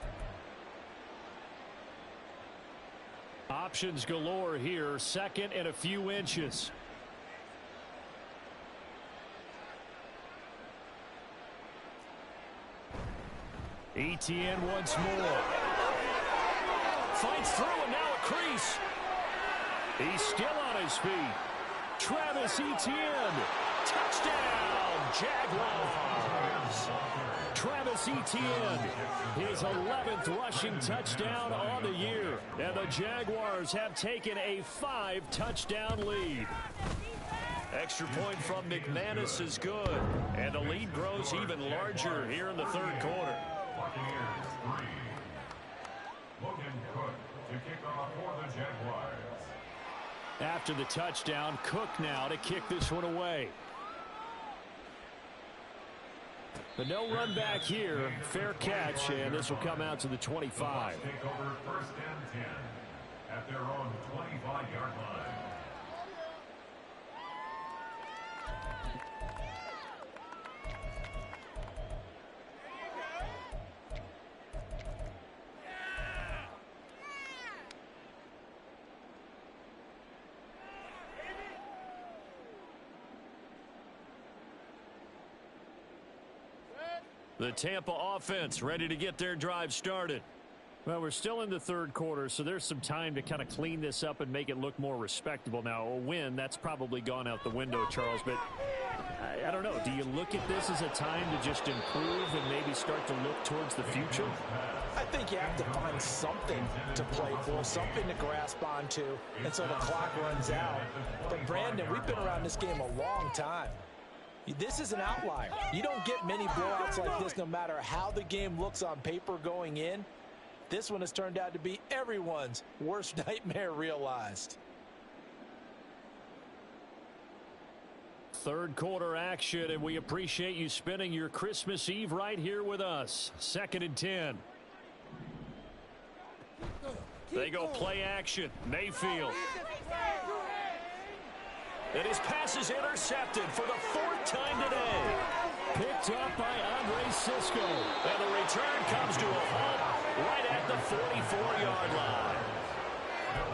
Options galore here, second and a few inches. Etienne once more. Fights through and now a crease. He's still on his feet. Travis Etienne. Touchdown, Jaguars. Travis Etienne, his 11th rushing touchdown on the year. And the Jaguars have taken a 5-touchdown lead. Extra point from McManus is good. And the lead grows even larger here in the third quarter. Buccaneers 3. Logan Cook to kick off for the Jaguars. After the touchdown, Cook now to kick this one away. But no run back here. Fair catch, and this will come out to the 25. Take over first and 10 at their own 25-yard line. The Tampa offense ready to get their drive started. Well, we're still in the third quarter, so there's some time to kind of clean this up and make it look more respectable. Now, a win, that's probably gone out the window, Charles, but I don't know. Do you look at this as a time to just improve and maybe start to look towards the future? I think you have to find something to play for, something to grasp onto, and so the clock runs out. But, Brandon, we've been around this game a long time. This is an outlier. You don't get many blowouts like this no matter how the game looks on paper going in. This one has turned out to be everyone's worst nightmare realized. Third quarter action, and we appreciate you spending your Christmas Eve right here with us. 2nd and 10. They go play action. Mayfield. And his pass is intercepted for the 4th time today. Picked up by Andre Cisco. And the return comes to a halt right at the 44-yard line.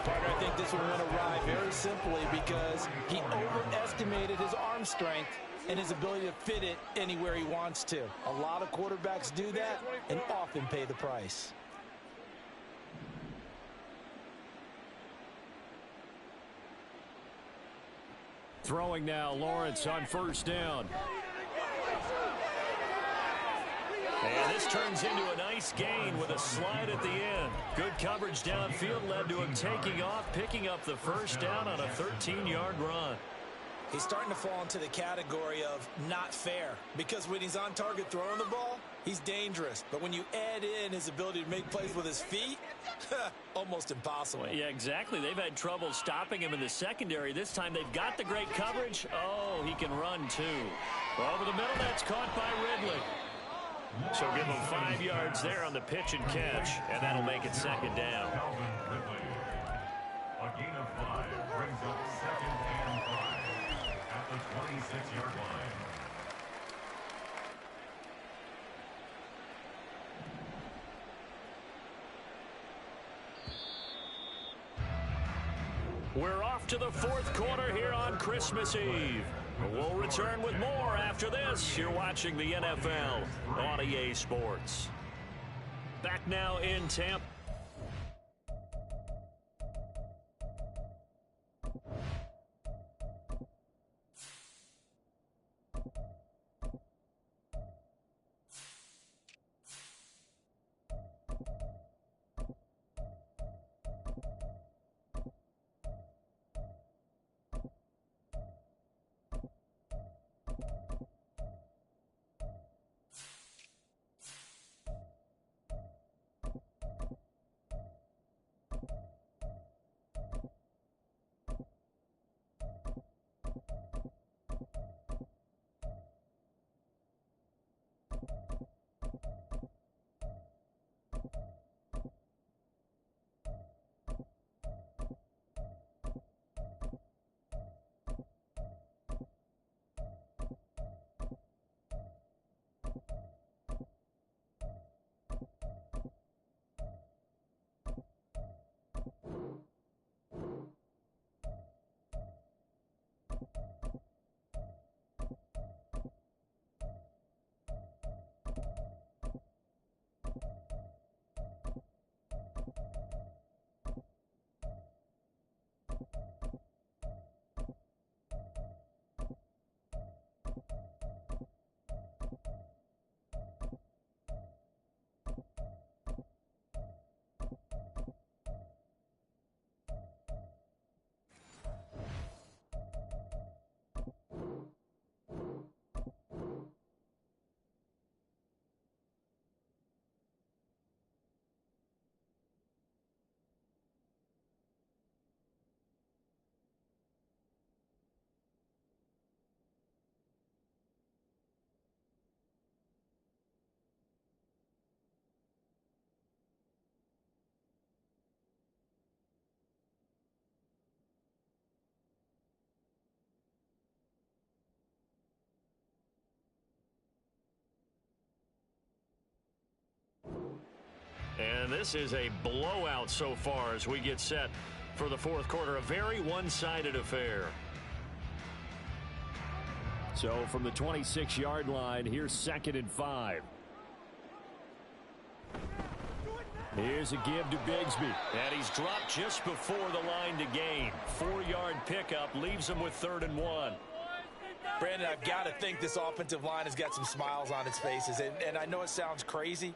Parker, I think this one went awry very simply because he overestimated his arm strength and his ability to fit it anywhere he wants to. A lot of quarterbacks do that and often pay the price. Throwing now, Lawrence on 1st down. And this turns into a nice gain with a slide at the end. Good coverage downfield led to him taking off, picking up the 1st down on a 13-yard run. He's starting to fall into the category of not fair, because when he's on target throwing the ball, he's dangerous. But when you add in his ability to make plays with his feet, almost impossible. Yeah, exactly. They've had trouble stopping him in the secondary. This time they've got the great coverage. Oh, he can run too. Over the middle, that's caught by Ridley. So give him 5 yards there on the pitch and catch, and that'll make it 2nd down. A gain of 5 brings up 2nd and 5 at the 26-yard line. We're off to the 4th quarter here on Christmas Eve. We'll return with more after this. You're watching the NFL on EA Sports. Back now in Tampa. And this is a blowout so far as we get set for the fourth quarter. A very one-sided affair. So from the 26-yard line, here's 2nd and 5. Here's a give to Bigsby. And he's dropped just before the line to gain. 4-yard pickup leaves him with 3rd and 1. Brandon, I've got to think this offensive line has got some smiles on its faces. And I know it sounds crazy,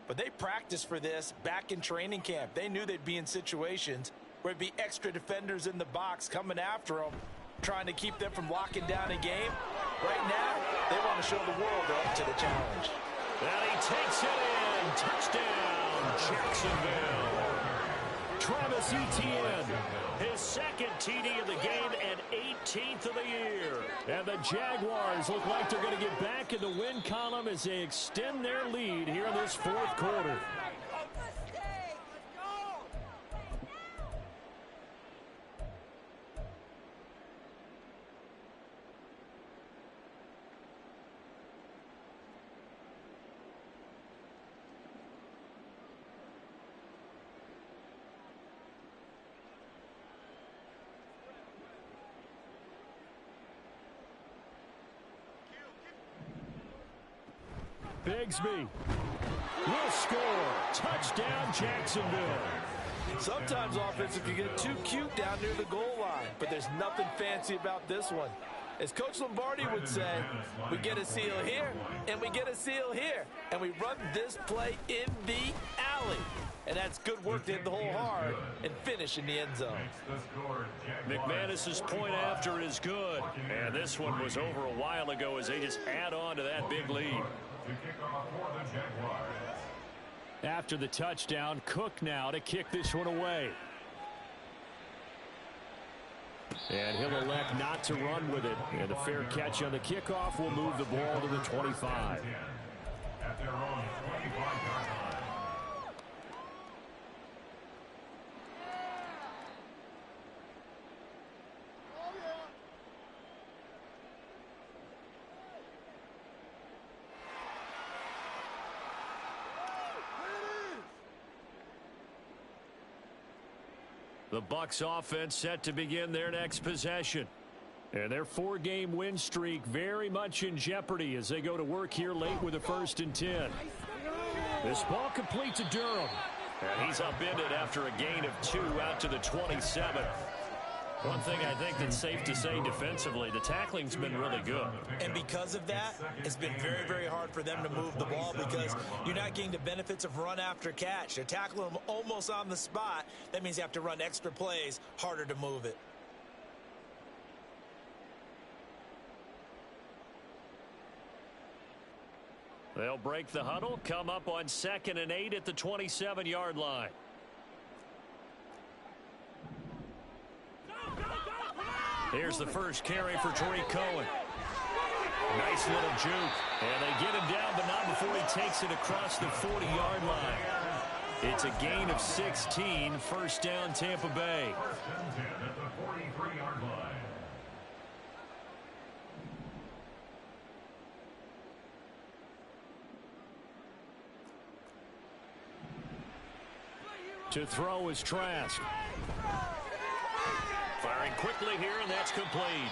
but they practiced for this back in training camp. They knew they'd be in situations where there'd be extra defenders in the box coming after them, trying to keep them from locking down a game. Right now, they want to show the world they're up to the challenge. And he takes it in. Touchdown, Jacksonville. Travis Etienne, his 2nd TD of the game and 18th of the year. And the Jaguars look like they're going to get back in the win column as they extend their lead here in this fourth quarter. Bigsby will score. Touchdown, Jacksonville. Sometimes offenses can get too cute down near the goal line, but there's nothing fancy about this one. As Coach Lombardi would say, we get a seal here, and we get a seal here, and we run this play in the alley. And that's good work to hit the hole hard and finish in the end zone. McManus's point after is good. And this one was over a while ago as they just add on to that big lead. After the touchdown, Cook now to kick this one away. And he'll elect not to run with it. And a fair catch on the kickoff will move the ball to the 25. At their own 25-yard line. The Bucs offense set to begin their next possession. And their 4-game win streak very much in jeopardy as they go to work here late with a 1st and 10. This ball complete to Durham. And he's upended after a gain of 2 out to the 27. One thing I think that's safe to say defensively, the tackling's been really good. And because of that, it's been very, very hard for them to move the ball because you're not getting the benefits of run after catch. They're tackling them almost on the spot. That means you have to run extra plays, harder to move it. They'll break the huddle, come up on 2nd and 8 at the 27-yard line. Here's the first carry for Tariq Cohen. Nice little juke. And they get him down, but not before he takes it across the 40-yard line. It's a gain of 16, 1st down Tampa Bay. 1st and 10 at the 43-yard line. To throw is Trask. Firing quickly here, and that's complete.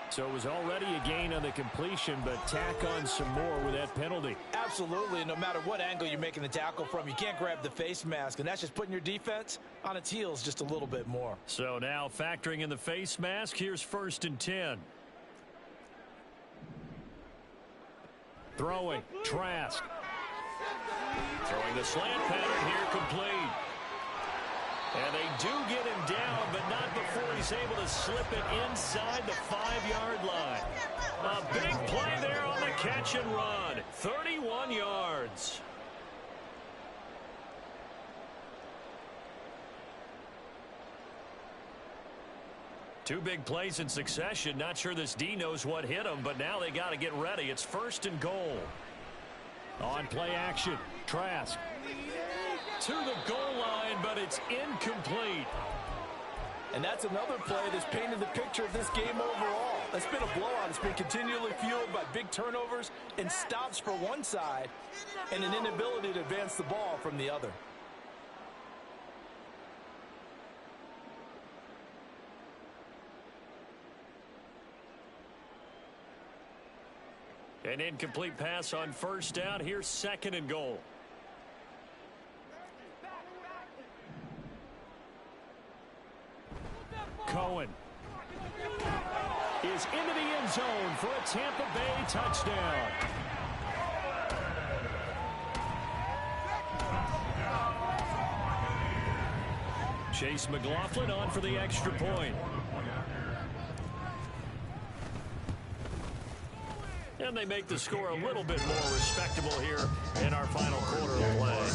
So it was already a gain on the completion, but tack on some more with that penalty. Absolutely. No matter what angle you're making the tackle from, you can't grab the face mask, and that's just putting your defense on its heels just a little bit more. So now factoring in the face mask, here's 1st and 10. Throwing, Trask. Throwing the slant pattern here complete. And they do get him down, but not before he's able to slip it inside the 5-yard line. A big play there on the catch and run. 31 yards. Two big plays in succession. Not sure this D knows what hit him, but now they got to get ready. It's 1st and goal. On play action, Trask. To the goal line, but it's incomplete. And that's another play that's painted the picture of this game overall. It's been a blowout. It's been continually fueled by big turnovers and stops for one side and an inability to advance the ball from the other. An incomplete pass on first down. Here's 2nd and goal. Cohen is into the end zone for a Tampa Bay touchdown. Chase McLaughlin on for the extra point. And they make the score a little bit more respectable here in our final quarter of play.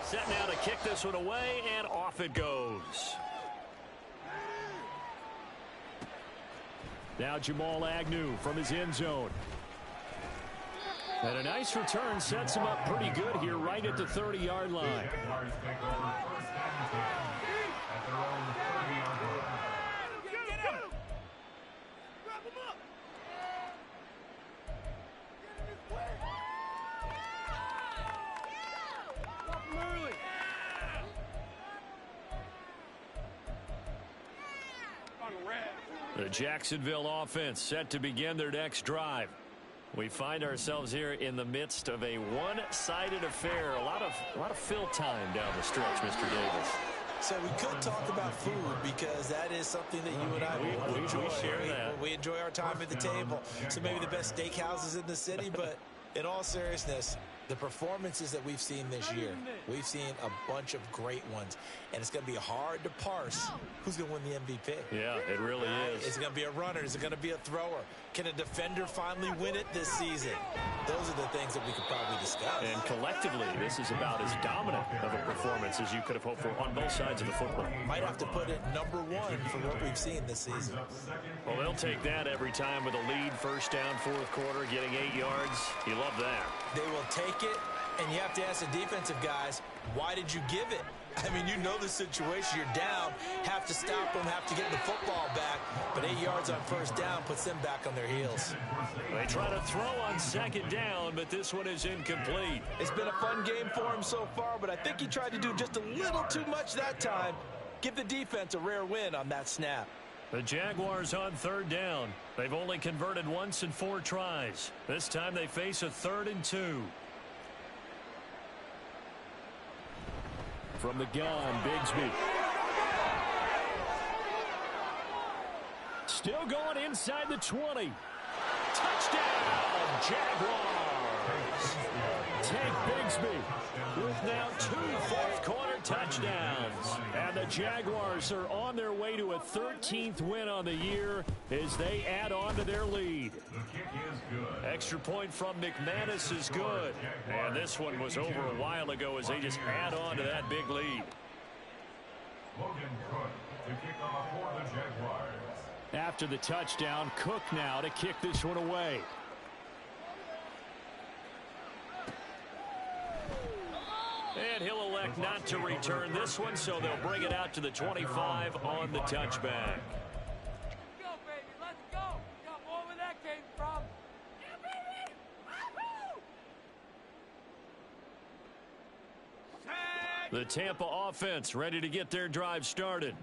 Set now to kick this one away, and off it goes. Now Jamal Agnew from his end zone. And a nice return sets him up pretty good here right at the 30-yard line. The Jacksonville offense set to begin their next drive. We find ourselves here in the midst of a one-sided affair. A lot of fill time down the stretch, Mr. Davis. So we could talk about food because that is something that you and I will enjoy. We share that. We enjoy our time at the table. So maybe the best steakhouses in the city, but in all seriousness, the performances that we've seen this year, we've seen a bunch of great ones, and it's going to be hard to parse who's going to win the MVP. Yeah, it really is. Is it going to be a runner? Is it going to be a thrower? Can a defender finally win it this season? Those are the things that we could probably discuss. And collectively, this is about as dominant of a performance as you could have hoped for on both sides of the football. Might have to put it number one for what we've seen this season. Well, they'll take that every time with a lead, first down, 4th quarter, getting 8 yards. You love that. They will take it, and you have to ask the defensive guys, why did you give it? I mean, you know the situation. You're down, have to stop them, have to get the football back. But 8 yards on first down puts them back on their heels. They try to throw on 2nd down, but this one is incomplete. It's been a fun game for him so far, but I think he tried to do just a little too much that time. Give the defense a rare win on that snap. The Jaguars on 3rd down. They've only converted once in 4 tries. This time they face a 3rd and 2. From the gun, Bigsby. Still going inside the 20. Touchdown, Jaguars. Take Bigsby with now 2 fourth-quarter touchdowns. And the Jaguars are on their way to a 13th win on the year as they add on to their lead. Extra point from McManus is good. And this one was over a while ago as they just add on to that big lead. After the touchdown, Cook now to kick this one away. And he'll elect not to return this one, so they'll bring it out to the 25 on the touchback. Let's go, baby. Let's go. Got more where that came from. Yeah, baby. Woohoo! The Tampa offense ready to get their drive started.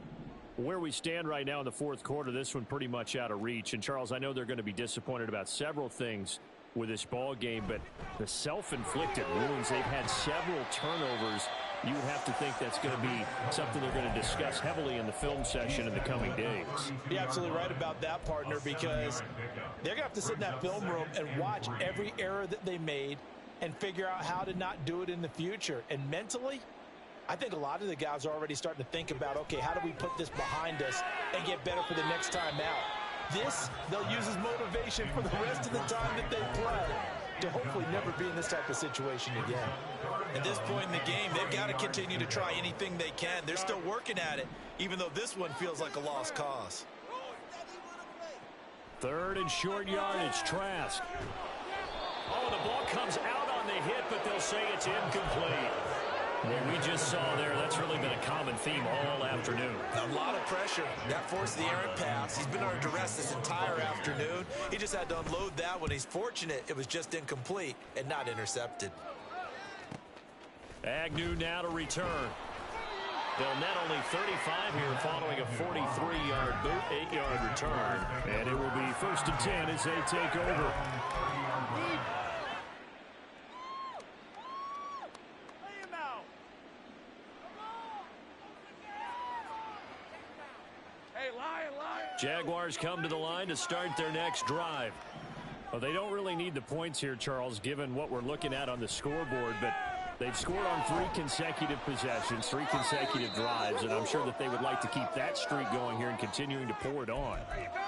Where we stand right now in the 4th quarter, this one pretty much out of reach. And, Charles, I know they're going to be disappointed about several things with this ball game, but the self-inflicted wounds, they've had several turnovers. You have to think that's going to be something they're going to discuss heavily in the film session in the coming days. You're absolutely right about that, partner, because they're going to have to sit in that film room and watch every error that they made and figure out how to not do it in the future. And mentally, I think a lot of the guys are already starting to think about, okay, how do we put this behind us and get better for the next time out? This, they'll use as motivation for the rest of the time that they play to hopefully never be in this type of situation again. At this point in the game, they've got to continue to try anything they can. They're still working at it, even though this one feels like a lost cause. 3rd and short yardage, Trask. Oh, the ball comes out on the hit, but they'll say it's incomplete. What we just saw there, that's really been a common theme all afternoon. A lot of pressure. That forced the errant pass. He's been under duress this entire afternoon. He just had to unload that one. He's fortunate it was just incomplete and not intercepted. Agnew now to return. They'll net only 35 here following a 43-yard boot, 8-yard return. And it will be 1st and 10 as they take over. Jaguars come to the line to start their next drive. Well, they don't really need the points here, Charles, given what we're looking at on the scoreboard, but they've scored on 3 consecutive possessions, 3 consecutive drives, and I'm sure that they would like to keep that streak going here and continuing to pour it on.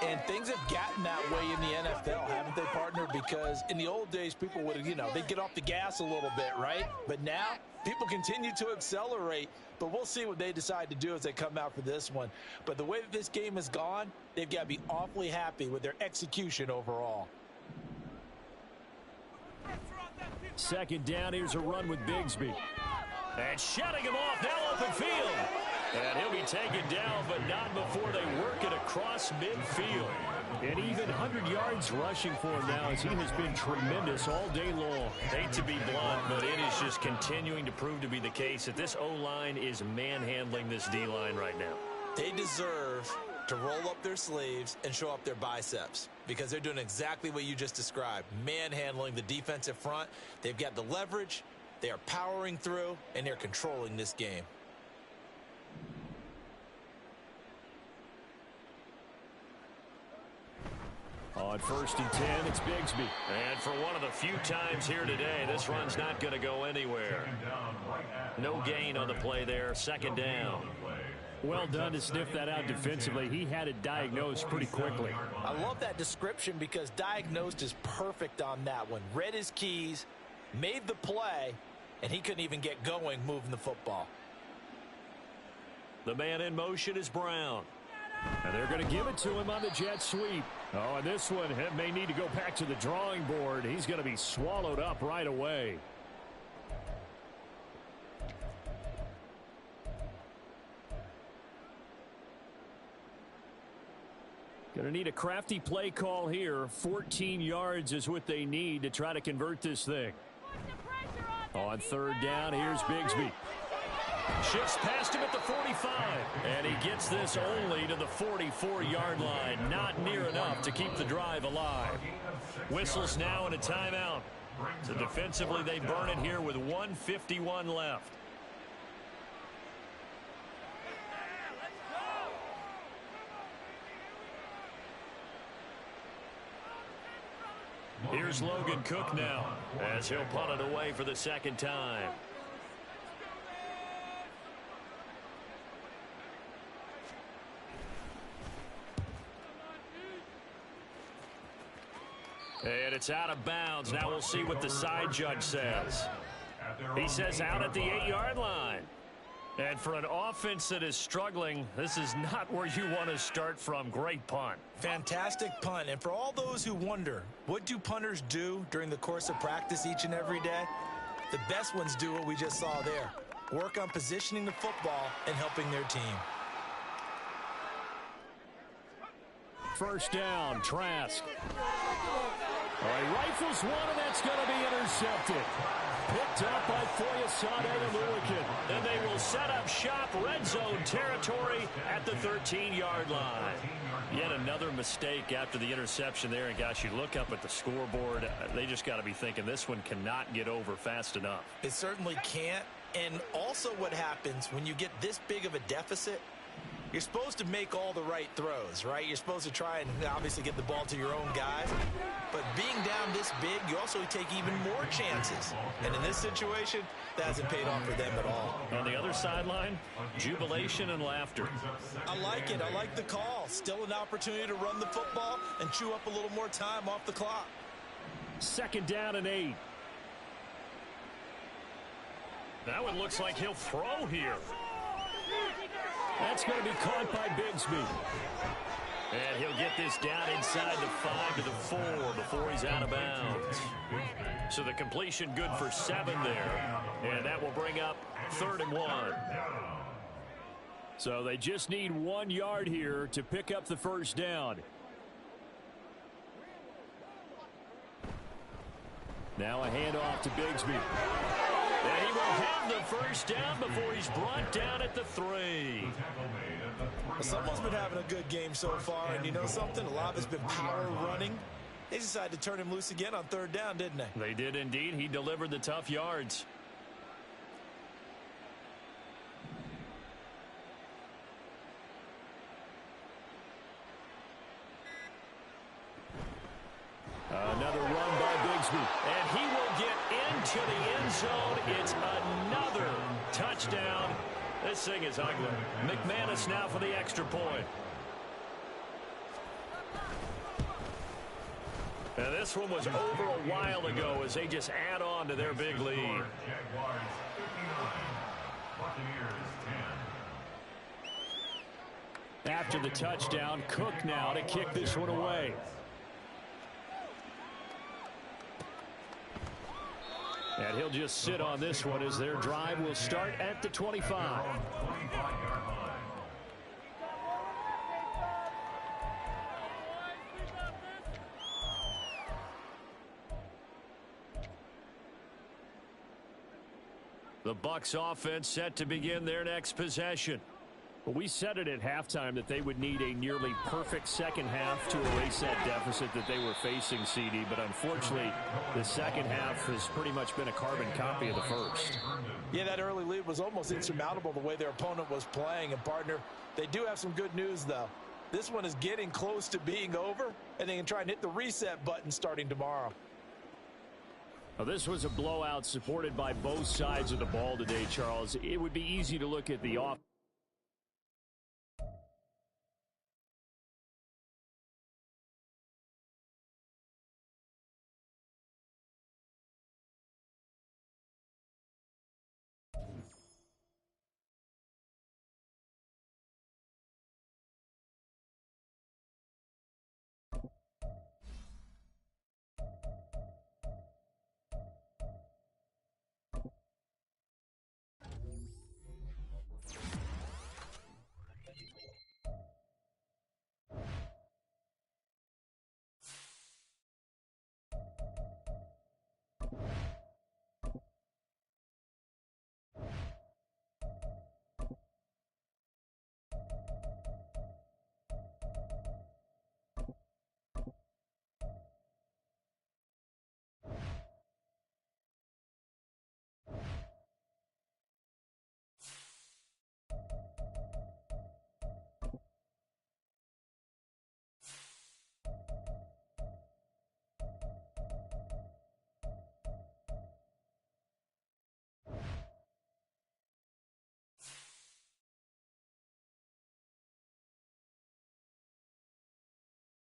And things have gotten that way in the NFL, haven't they, partner? Because in the old days, people would, they'd get off the gas a little bit, right? But now, people continue to accelerate, but we'll see what they decide to do as they come out for this one. But the way that this game has gone, they've got to be awfully happy with their execution overall. 2nd down, here's a run with Bigsby. And shutting him off, now open field. And he'll be taken down, but not before they work it across midfield. And even 100 yards rushing for him now, as he has been tremendous all day long. Hate to be blunt, but it is just continuing to prove to be the case that this O-line is manhandling this D-line right now. They deserve to roll up their sleeves and show up their biceps, because they're doing exactly what you just described, manhandling the defensive front. They've got the leverage, they are powering through, and they're controlling this game. On 1st and 10, it's Bigsby. And for one of the few times here today, this run's not going to go anywhere. No gain on the play there, 2nd down. Well done to sniff that out defensively. He had it diagnosed pretty quickly. I love that description, because diagnosed is perfect on that one. Read his keys, made the play, and he couldn't even get going moving the football. The man in motion is Brown. And they're going to give it to him on the jet sweep. Oh, and this one may need to go back to the drawing board. He's going to be swallowed up right away. Going to need a crafty play call here. 14 yards is what they need to try to convert this thing. On 3rd down, here's Bigsby. Shifts past him at the 45. And he gets this only to the 44-yard line. Not near enough to keep the drive alive. Whistles now and a timeout. So defensively, they burn it here with 1:51 left. Here's Logan Cook now, as he'll punt it away for the 2nd time. And it's out of bounds. Now we'll see what the side judge says. He says out at the 8-yard line. And for an offense that is struggling, this is not where you want to start from. Great punt. Fantastic punt. And for all those who wonder, what do punters do during the course of practice each and every day? The best ones do what we just saw there. Work on positioning the football and helping their team. 1st down, Trask. He rifles one, and that's going to be intercepted. Picked up by Foyesade and Lurican. And they will set up shop, red zone territory at the 13-yard line. Yet another mistake after the interception there. And, gosh, you look up at the scoreboard, they just got to be thinking this one cannot get over fast enough. It certainly can't. And also what happens when you get this big of a deficit, you're supposed to make all the right throws, right? You're supposed to try and obviously get the ball to your own guys. But being down this big, you also take even more chances. And in this situation, that hasn't paid off for them at all. On the other sideline, jubilation and laughter. I like it. I like the call. Still an opportunity to run the football and chew up a little more time off the clock. 2nd down and 8. That one looks like he'll throw here. That's going to be caught by Bigsby. And he'll get this down inside the 5 to the 4 before he's out of bounds. So the completion good for 7 there. And that will bring up 3rd and 1. So they just need 1 yard here to pick up the first down. Now a handoff to Bigsby. And he will have the first down before he's brought down at the 3. Well, someone's been having a good game so far, and you know something? A lot of it's been power running. They decided to turn him loose again on 3rd down, didn't they? They did indeed. He delivered the tough yards. Another run by Bigsby. And he will get into the end zone. It's another touchdown. This thing is ugly. McManus now for the extra point. And this one was over a while ago as they just add on to their big lead. Jaguars 59, Buccaneers 10. After the touchdown, Cook now to kick this one away. And he'll just sit on this one as their drive will start at the 25. The Bucs offense set to begin their next possession. Well, we said it at halftime that they would need a nearly perfect second half to erase that deficit that they were facing, CD. But unfortunately, the second half has pretty much been a carbon copy of the first. Yeah, that early lead was almost insurmountable the way their opponent was playing. And, partner, they do have some good news, though. This one is getting close to being over, and they can try and hit the reset button starting tomorrow. Well, this was a blowout supported by both sides of the ball today, Charles. It would be easy to look at the offense